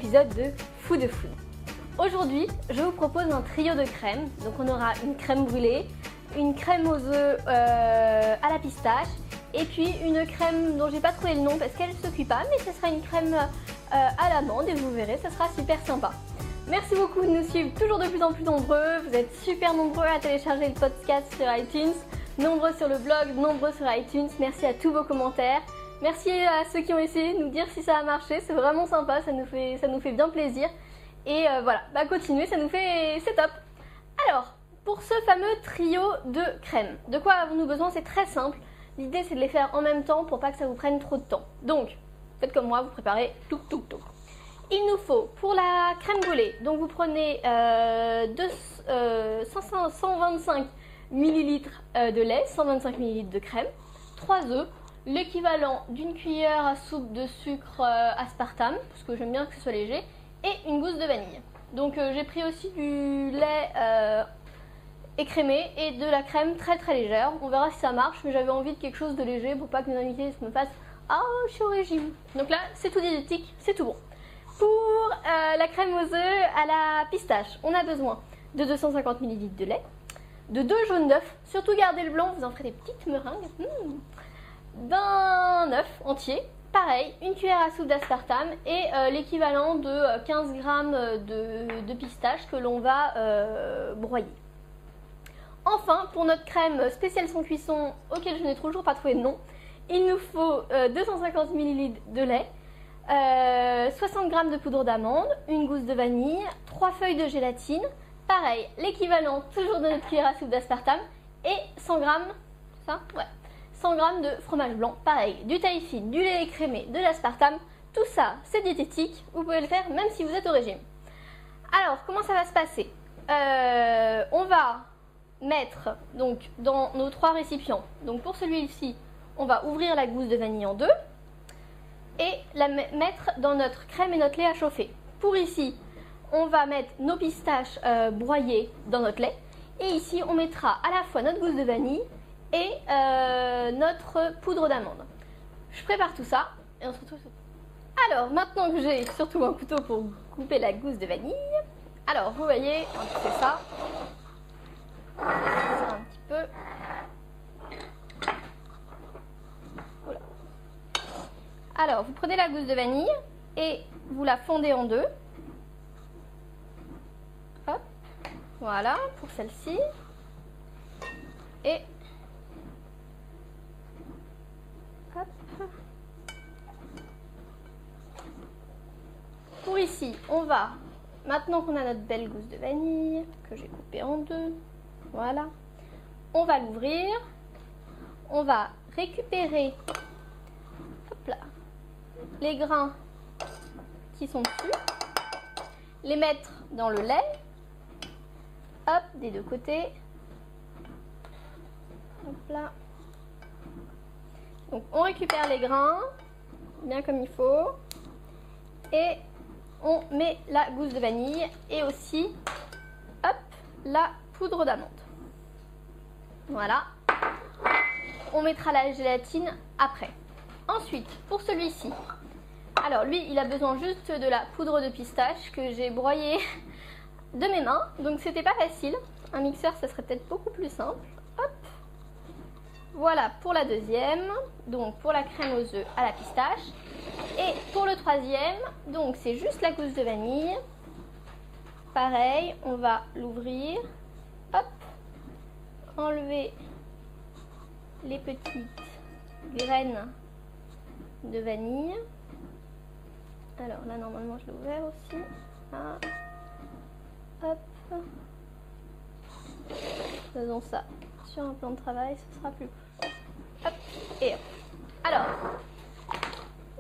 épisode de Food. Aujourd'hui, je vous propose un trio de crèmes. Donc on aura une crème brûlée, une crème aux œufs à la pistache et puis une crème dont j'ai pas trouvé le nom parce qu'elle ne se cuit pas, mais ce sera une crème à l'amande et vous verrez, ça sera super sympa. Merci beaucoup de nous suivre toujours de plus en plus nombreux. Vous êtes super nombreux à télécharger le podcast sur iTunes, nombreux sur le blog, nombreux sur iTunes. Merci à tous vos commentaires. Merci à ceux qui ont essayé de nous dire si ça a marché. C'est vraiment sympa, ça nous fait bien plaisir. Et voilà, continuez, c'est top. Alors, pour ce fameux trio de crèmes, de quoi avons-nous besoin? C'est très simple. L'idée, c'est de les faire en même temps pour pas que ça vous prenne trop de temps. Donc, faites comme moi, vous préparez tout. Il nous faut pour la crème brûlée, donc vous prenez 125 ml de lait, 125 ml de crème, 3 œufs, l'équivalent d'une cuillère à soupe de sucre aspartame, parce que j'aime bien que ce soit léger, et une gousse de vanille. Donc j'ai pris aussi du lait écrémé et de la crème très légère. On verra si ça marche, mais j'avais envie de quelque chose de léger pour pas que mes invités me fassent « Ah, je suis au régime ». Donc là, c'est tout diététique, c'est tout bon. Pour la crème aux œufs à la pistache, on a besoin de 250 ml de lait, de 2 jaunes d'œufs, surtout gardez le blanc, vous en ferez des petites meringues, d'un œuf entier, pareil, une cuillère à soupe d'aspartame et l'équivalent de 15 g de pistache que l'on va broyer. Enfin, pour notre crème spéciale sans cuisson, auquel je n'ai toujours pas trouvé de nom, il nous faut 250 ml de lait, 60 g de poudre d'amande, une gousse de vanille, 3 feuilles de gélatine, pareil, l'équivalent toujours de notre cuillère à soupe d'aspartame et 100 g, 100 g de fromage blanc, pareil, du taille-fine, du lait écrémé, de l'aspartame, tout ça c'est diététique, vous pouvez le faire même si vous êtes au régime. Alors, comment ça va se passer? On va mettre donc dans nos 3 récipients, donc pour celui-ci, on va ouvrir la gousse de vanille en 2 et la mettre dans notre crème et notre lait à chauffer. Pour ici, on va mettre nos pistaches broyées dans notre lait et ici, on mettra à la fois notre gousse de vanille et notre poudre d'amande. Je prépare tout ça et on se retrouve. Alors, maintenant que j'ai surtout un couteau pour couper la gousse de vanille, alors vous voyez, on fait ça. Un petit peu. Voilà. Alors, vous prenez la gousse de vanille et vous la fondez en 2. Hop, voilà, pour celle-ci. Et hop. Pour ici, on va, maintenant qu'on a notre belle gousse de vanille, que j'ai coupée en 2, voilà, on va l'ouvrir, on va récupérer hop là, les grains qui sont dessus, les mettre dans le lait, hop, des deux côtés, hop là. Donc on récupère les grains, bien comme il faut, et on met la gousse de vanille et aussi, hop, la poudre d'amande. Voilà. On mettra la gélatine après. Ensuite, pour celui-ci, alors lui, il a besoin juste de la poudre de pistache que j'ai broyée de mes mains, donc c'était pas facile. Un mixeur, ça serait peut-être beaucoup plus simple. Hop. Voilà pour la deuxième, donc pour la crème aux œufs à la pistache. Et pour le troisième, donc c'est juste la gousse de vanille. Pareil, on va l'ouvrir. Hop. Enlever les petites graines de vanille. Alors là, normalement, je l'ai ouvert aussi. Ah. Hop. Faisons ça sur un plan de travail, ce sera plus. Hop. Et hop. Alors,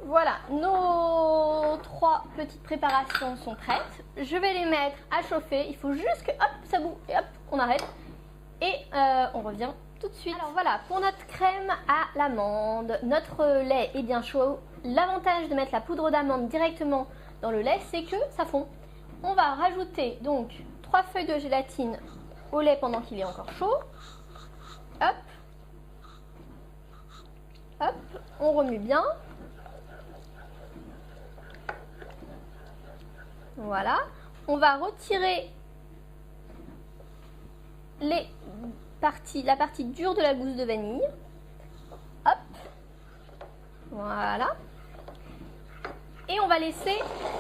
voilà, nos 3 petites préparations sont prêtes. Je vais les mettre à chauffer. Il faut juste que, hop, ça boue. Et hop, on arrête. Et on revient tout de suite. Alors voilà, pour notre crème à l'amande, notre lait est bien chaud. L'avantage de mettre la poudre d'amande directement dans le lait, c'est que ça fond. On va rajouter donc 3 feuilles de gélatine au lait pendant qu'il est encore chaud. Hop. Hop, on remue bien. Voilà. On va retirer la partie dure de la gousse de vanille. Hop. Voilà. Et on va laisser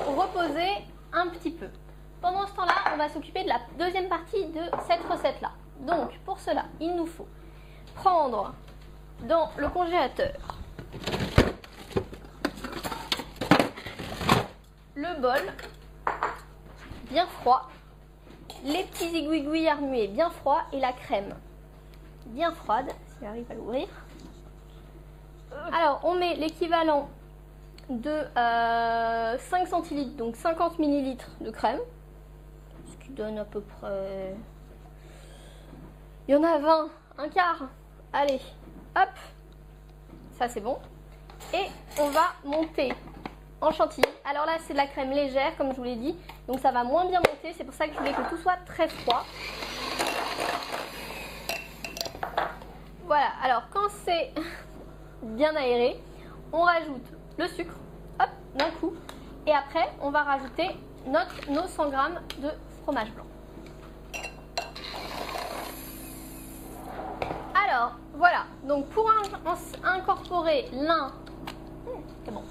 reposer un petit peu. Pendant ce temps-là, on va s'occuper de la deuxième partie de cette recette-là. Donc, pour cela, il nous faut prendre dans le congélateur le bol bien froid, les petits aiguilles à remuer bien froids et la crème bien froide, si j'arrive à l'ouvrir. Alors, on met l'équivalent de 5 centilitres, donc 50 millilitres de crème, ce qui donne à peu près... Il y en a 20, un quart. Allez, hop, ça c'est bon. Et on va monter en chantilly. Alors là, c'est de la crème légère, comme je vous l'ai dit, donc ça va moins bien monter. C'est pour ça que je voulais que tout soit très froid. Voilà, alors quand c'est bien aéré, on rajoute le sucre, hop, d'un coup. Et après, on va rajouter nos 100 g de fromage blanc. Alors, voilà, donc pour incorporer l'un... C'est bon.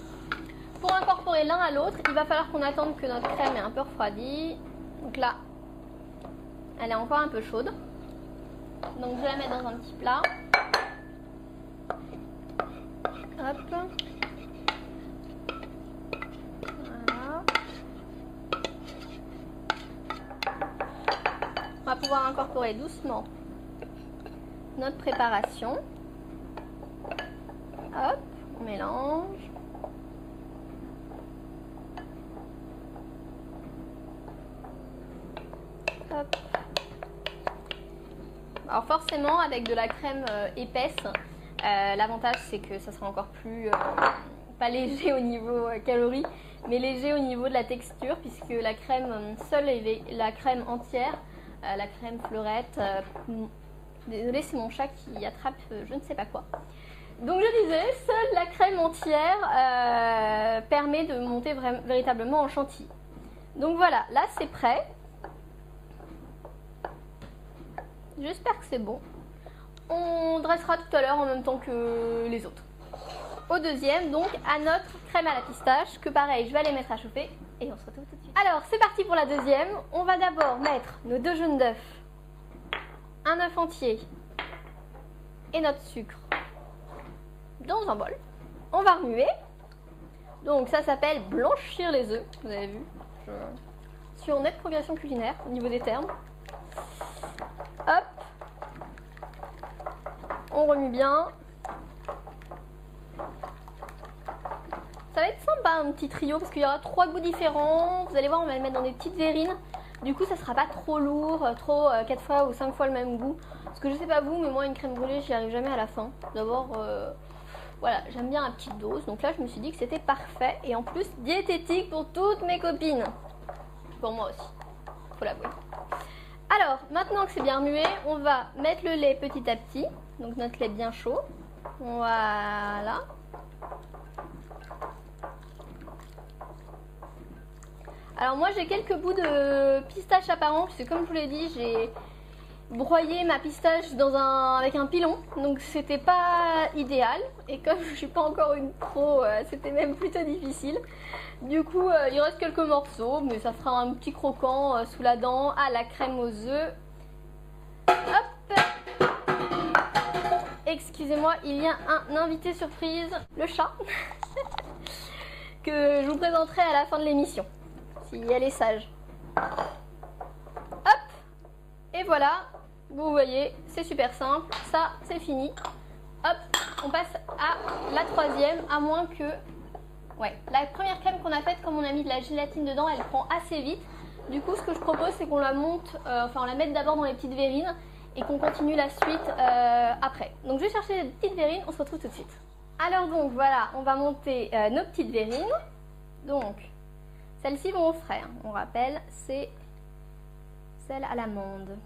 Pour incorporer l'un à l'autre, il va falloir qu'on attende que notre crème est un peu refroidie. Donc là, elle est encore un peu chaude. Donc je la mets dans un petit plat. Hop. Voilà. On va pouvoir incorporer doucement notre préparation. Hop, on mélange. Hop. Alors forcément, avec de la crème épaisse, l'avantage c'est que ça sera encore plus, pas léger au niveau calories, mais léger au niveau de la texture, puisque la crème seule et la crème entière, la crème fleurette, désolée, c'est mon chat qui attrape je ne sais pas quoi. Donc je disais, seule la crème entière permet de monter véritablement en chantilly. Donc voilà, là c'est prêt. J'espère que c'est bon. On dressera tout à l'heure en même temps que les autres. Au deuxième, donc, à notre crème à la pistache, que pareil, je vais aller mettre à chauffer et on se retrouve tout de suite. Alors, c'est parti pour la deuxième. On va d'abord mettre nos 2 jaunes d'œufs, un œuf entier et notre sucre dans un bol. On va remuer. Donc, ça s'appelle blanchir les œufs. Vous avez vu, je suis en nette progression culinaire au niveau des termes. Hop, on remue bien. Ça va être sympa un petit trio parce qu'il y aura 3 goûts différents. Vous allez voir, on va les mettre dans des petites verrines. Du coup, ça sera pas trop lourd, trop 4 fois ou 5 fois le même goût. Parce que je sais pas vous, mais moi une crème brûlée, j'y arrive jamais à la fin. D'abord, voilà, j'aime bien la petite dose. Donc là, je me suis dit que c'était parfait et en plus diététique pour toutes mes copines. Pour moi aussi, faut l'avouer. Alors, maintenant que c'est bien remué, on va mettre le lait petit à petit. Donc notre lait bien chaud. Voilà. Alors moi j'ai quelques bouts de pistache apparents, puisque comme je vous l'ai dit, j'ai broyé ma pistache avec un pilon. Donc c'était pas idéal. Et comme je suis pas encore une pro, c'était même plutôt difficile. Du coup, il reste quelques morceaux, mais ça fera un petit croquant sous la dent à la crème aux œufs. Hop! Excusez-moi, il y a un invité surprise, le chat, que je vous présenterai à la fin de l'émission, si elle est sage. Hop! Et voilà, vous voyez, c'est super simple, ça c'est fini. Hop, on passe à la troisième, à moins que... Ouais, la première crème qu'on a faite, comme on a mis de la gélatine dedans, elle prend assez vite. Du coup, ce que je propose, c'est qu'on la monte, on la mette d'abord dans les petites verrines et qu'on continue la suite après. Donc, je vais chercher les petites verrines, on se retrouve tout de suite. Alors donc, voilà, on va monter nos petites verrines. Donc, celles-ci vont au frais, hein. On rappelle, c'est celle à l'amande.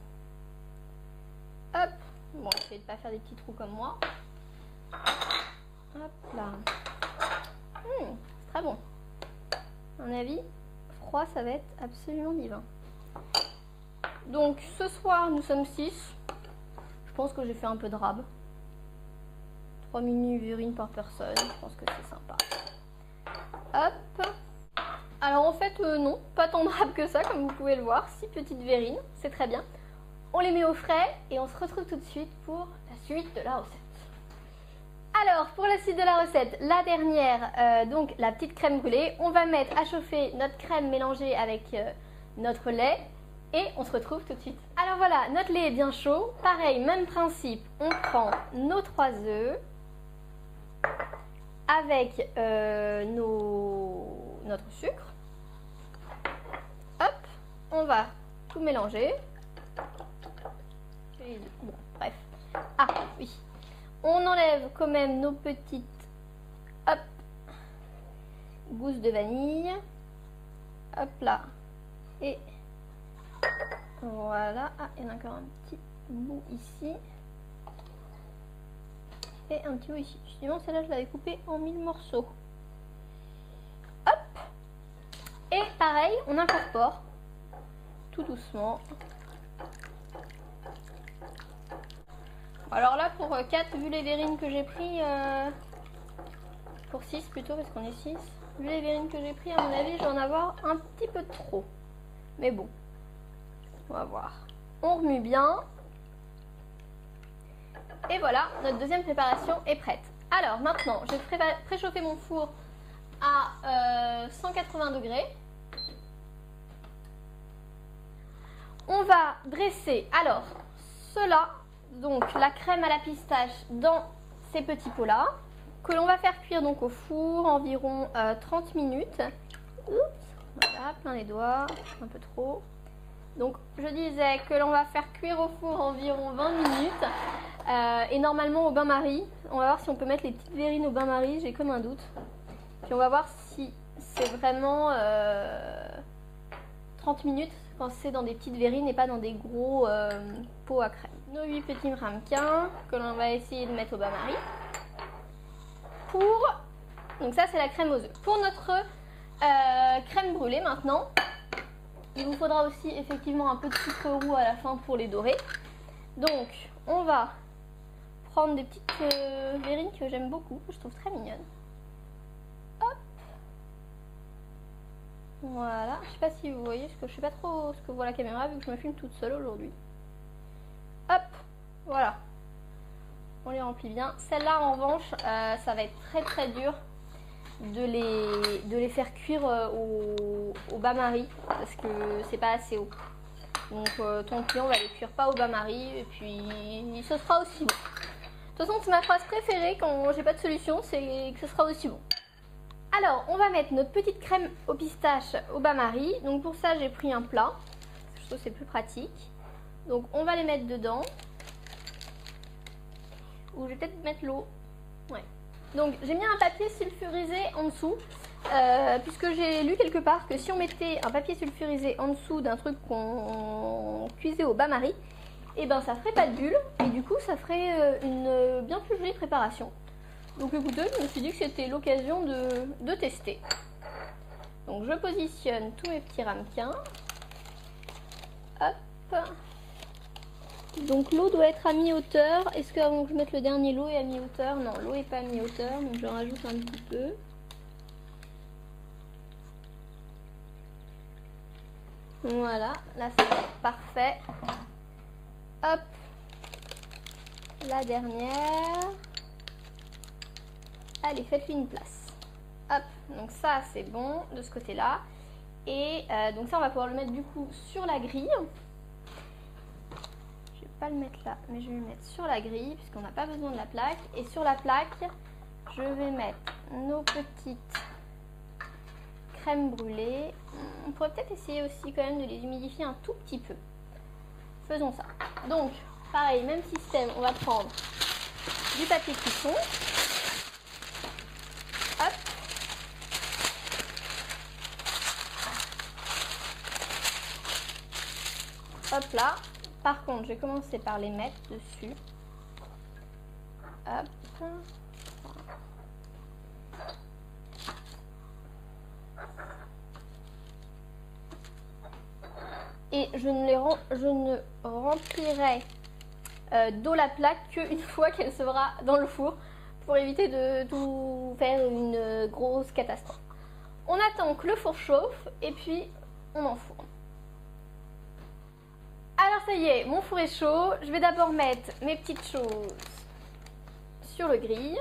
Hop, bon, essayez de ne pas faire des petits trous comme moi. Hop là. C'est très bon. À mon avis, froid, ça va être absolument divin. Donc ce soir, nous sommes 6. Je pense que j'ai fait un peu de rab. 3 mini verrines par personne, je pense que c'est sympa. Hop. Alors en fait, non, pas tant de rab que ça, comme vous pouvez le voir. 6 petites verrines, c'est très bien. On les met au frais et on se retrouve tout de suite pour la suite de la recette. Alors pour la suite de la recette, la dernière, donc la petite crème brûlée. On va mettre à chauffer notre crème mélangée avec notre lait et on se retrouve tout de suite. Alors voilà, notre lait est bien chaud. Pareil, même principe, on prend nos 3 œufs avec notre sucre. Hop, on va tout mélanger. Bon, bref. Ah oui. On enlève quand même nos petites gousses de vanille. Hop là. Et voilà. Ah, il y en a encore un petit bout ici. Et un petit bout ici. Justement, celle-là, je l'avais coupée en 1000 morceaux. Hop. Et pareil, on incorpore tout doucement. Alors là, pour 4, vu les verrines que j'ai pris, pour 6 plutôt, parce qu'on est 6, vu les verrines que j'ai pris, à mon avis, je vais en avoir un petit peu trop. Mais bon, on va voir. On remue bien. Et voilà, notre deuxième préparation est prête. Alors maintenant, je vais préchauffer mon four à 180 degrés. On va dresser, alors, cela... Donc la crème à la pistache dans ces petits pots là que l'on va faire cuire donc au four environ 30 minutes. Oups, voilà, plein les doigts, un peu trop. Donc je disais que l'on va faire cuire au four environ 20 minutes et normalement au bain-marie. On va voir si on peut mettre les petites verrines au bain-marie, j'ai comme un doute. Puis on va voir si c'est vraiment 30 minutes quand c'est dans des petites verrines et pas dans des gros pots à crème. Nos 8 petits ramequins que l'on va essayer de mettre au bain-marie. Donc ça c'est la crème aux œufs. Pour notre crème brûlée maintenant, il vous faudra aussi effectivement un peu de sucre roux à la fin pour les dorer. Donc on va prendre des petites verrines que j'aime beaucoup, que je trouve très mignonnes. Hop. Voilà, je sais pas si vous voyez, parce que je sais pas trop ce que voit la caméra vu que je me filme toute seule aujourd'hui. Hop, voilà. On les remplit bien. Celles-là en revanche, ça va être très dur de les faire cuire au bain-marie parce que c'est pas assez haut. Donc tant pis, on va les cuire pas au bain-marie et puis ce sera aussi bon. De toute façon, c'est ma phrase préférée quand j'ai pas de solution, c'est que ce sera aussi bon. Alors, on va mettre notre petite crème aux pistaches au bain-marie. Donc pour ça, j'ai pris un plat. Je trouve que c'est plus pratique. Donc on va les mettre dedans. Ou je vais peut-être mettre l'eau. Ouais. Donc j'ai mis un papier sulfurisé en dessous. Puisque j'ai lu quelque part que si on mettait un papier sulfurisé en dessous d'un truc qu'on cuisait au bain-marie, et ben ça ferait pas de bulles. Et du coup ça ferait une bien plus jolie préparation. Donc écoutez, je me suis dit que c'était l'occasion de tester. Donc je positionne tous mes petits ramequins. Hop. Donc l'eau doit être à mi-hauteur. Est-ce qu'avant que je mette le dernier, l'eau est à mi-hauteur? Non, l'eau n'est pas à mi-hauteur, donc je rajoute un petit peu. Voilà, là c'est parfait. Hop. La dernière. Allez, faites-lui une place. Hop, donc ça c'est bon de ce côté-là. Et donc ça on va pouvoir le mettre du coup sur la grille. Je vais pas le mettre là, mais je vais le mettre sur la grille puisqu'on n'a pas besoin de la plaque. Et sur la plaque, je vais mettre nos petites crèmes brûlées. On pourrait peut-être essayer aussi quand même de les humidifier un tout petit peu. Faisons ça. Donc, pareil, même système, on va prendre du papier cuisson. Hop. Hop là. Par contre, je vais commencer par les mettre dessus. Hop. et je ne remplirai d'eau la plaque qu'une fois qu'elle sera dans le four pour éviter de tout faire une grosse catastrophe. On attend que le four chauffe et puis on enfourne. Alors ça y est, mon four est chaud. Je vais d'abord mettre mes petites choses sur le grill.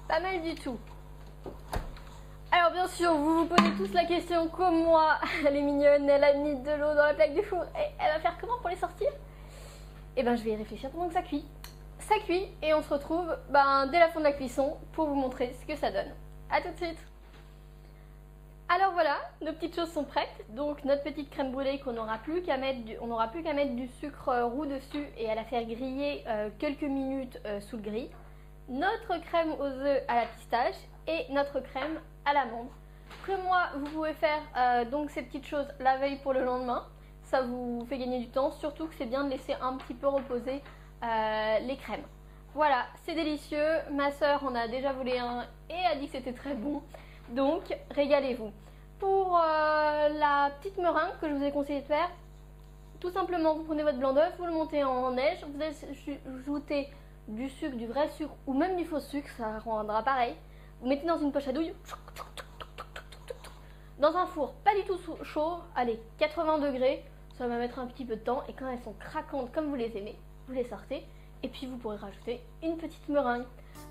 Pas mal du tout. Alors bien sûr, vous vous posez tous la question comme moi, elle est mignonne, elle a mis de l'eau dans la plaque du four et elle va faire comment pour les sortir? Eh ben je vais y réfléchir pendant que ça cuit. Ça cuit et on se retrouve dès la fin de la cuisson pour vous montrer ce que ça donne. A tout de suite. Alors voilà, nos petites choses sont prêtes. Donc notre petite crème brûlée qu'on n'aura plus qu'à mettre, du sucre roux dessus et à la faire griller quelques minutes sous le grill. Notre crème aux œufs à la pistache et notre crème à l'amande. Que moi, vous pouvez faire donc ces petites choses la veille pour le lendemain. Ça vous fait gagner du temps, surtout que c'est bien de laisser un petit peu reposer les crèmes. Voilà, c'est délicieux. Ma soeur en a déjà volé un et a dit que c'était très bon. Donc, régalez-vous. Pour la petite meringue que je vous ai conseillé de faire, tout simplement, vous prenez votre blanc d'œuf, vous le montez en neige, vous ajoutez du sucre, du vrai sucre ou même du faux sucre, ça rendra pareil. Vous mettez dans une poche à douille, dans un four pas du tout chaud, allez, 80 degrés, ça va mettre un petit peu de temps et quand elles sont craquantes comme vous les aimez, vous les sortez et puis vous pourrez rajouter une petite meringue.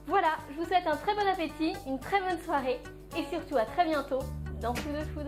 Voilà, je vous souhaite un très bon appétit, une très bonne soirée et surtout à très bientôt dans Food.